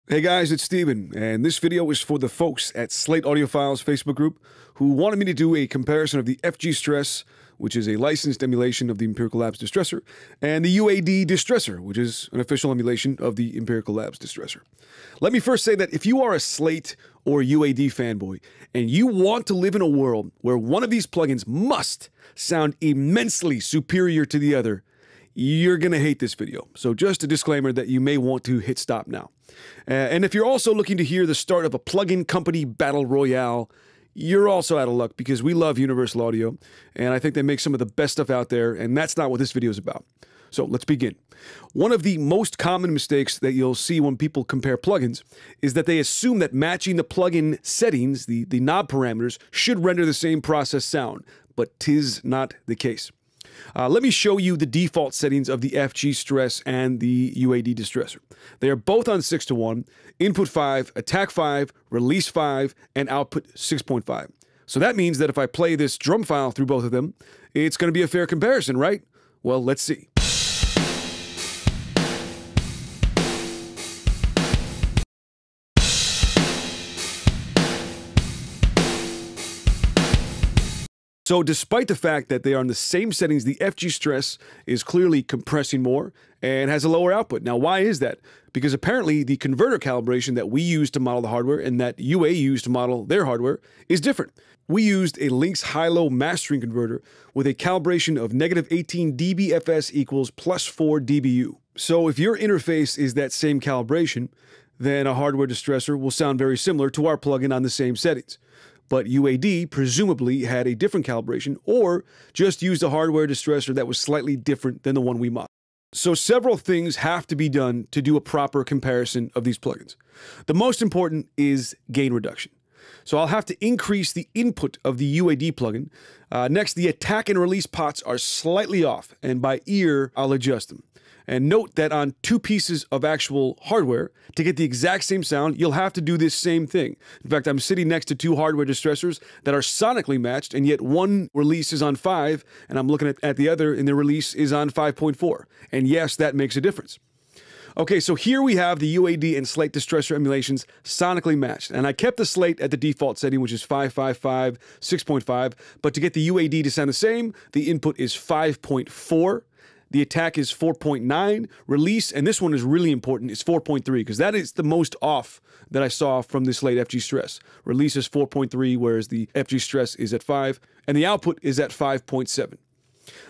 Hey guys, it's Steven, and this video is for the folks at Slate Audiophiles Facebook group who wanted me to do a comparison of the FG Stress, which is a licensed emulation of the Empirical Labs Distressor, and the UAD Distressor, which is an official emulation of the Empirical Labs Distressor. Let me first say that if you are a Slate or UAD fanboy, and you want to live in a world where one of these plugins must sound immensely superior to the other, you're going to hate this video. So just a disclaimer that you may want to hit stop now. And if you're also looking to hear the start of a plugin company battle royale, you're also out of luck because we love Universal Audio, and I think they make some of the best stuff out there, and that's not what this video is about. So let's begin. One of the most common mistakes that you'll see when people compare plugins is that they assume that matching the plugin settings, the knob parameters, should render the same process sound, but 'tis not the case. Let me show you the default settings of the FG Stress and the UAD Distressor. They are both on 6:1, input 5, attack 5, release 5, and output 6.5. So that means that if I play this drum file through both of them, it's going to be a fair comparison, right? Well, let's see. So despite the fact that they are in the same settings, the FG Stress is clearly compressing more and has a lower output. Now, why is that? Because apparently the converter calibration that we use to model the hardware and that UA used to model their hardware is different. We used a Lynx high-low mastering converter with a calibration of -18 dBFS equals +4 dBu. So if your interface is that same calibration, then a hardware distressor will sound very similar to our plugin on the same settings. But UAD presumably had a different calibration or just used a hardware distressor that was slightly different than the one we modeled. So several things have to be done to do a proper comparison of these plugins. The most important is gain reduction. So I'll have to increase the input of the UAD plugin. Next, the attack and release pots are slightly off, and by ear, I'll adjust them. And note that on two pieces of actual hardware, to get the exact same sound, you'll have to do this same thing. In fact, I'm sitting next to two hardware distressors that are sonically matched, and yet one release is on 5, and I'm looking at the other, and the release is on 5.4. And yes, that makes a difference. Okay, so here we have the UAD and Slate Distressor emulations sonically matched. And I kept the Slate at the default setting, which is 555, 6.5. But to get the UAD to sound the same, the input is 5.4. The attack is 4.9, release, and this one is really important, is 4.3, because that is the most off that I saw from the Slate FG Stress. Release is 4.3, whereas the FG Stress is at 5, and the output is at 5.7.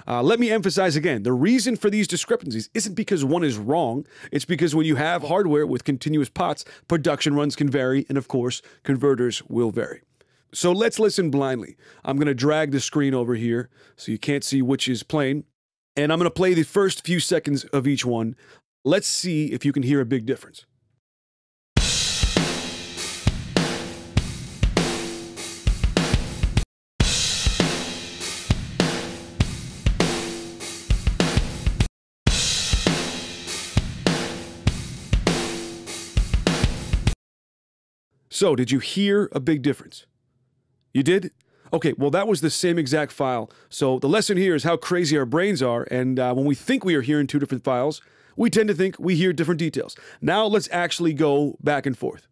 Let me emphasize again, the reason for these discrepancies isn't because one is wrong, it's because when you have hardware with continuous pots, production runs can vary, and of course, converters will vary. So let's listen blindly. I'm going to drag the screen over here so you can't see which is playing. And I'm going to play the first few seconds of each one. Let's see if you can hear a big difference. So, did you hear a big difference? You did? Okay, well, that was the same exact file. So the lesson here is how crazy our brains are, and when we think we are hearing two different files, we tend to think we hear different details. Now let's actually go back and forth.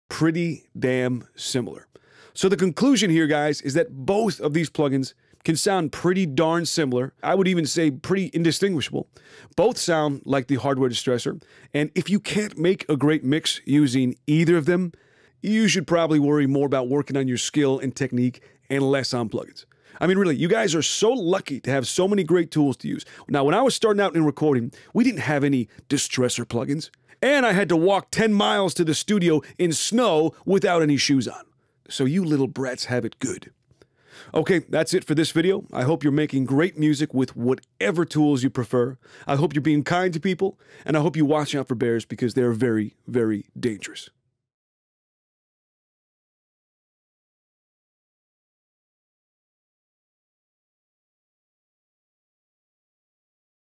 Pretty damn similar. So the conclusion here, guys, is that both of these plugins can sound pretty darn similar. I would even say pretty indistinguishable. Both sound like the hardware distressor, and if you can't make a great mix using either of them, you should probably worry more about working on your skill and technique and less on plugins. I mean, really, you guys are so lucky to have so many great tools to use. Now, when I was starting out in recording, we didn't have any distressor plugins. And I had to walk 10 miles to the studio in snow without any shoes on. So you little brats have it good. Okay, that's it for this video. I hope you're making great music with whatever tools you prefer. I hope you're being kind to people, and I hope you watch out for bears because they're very, very dangerous.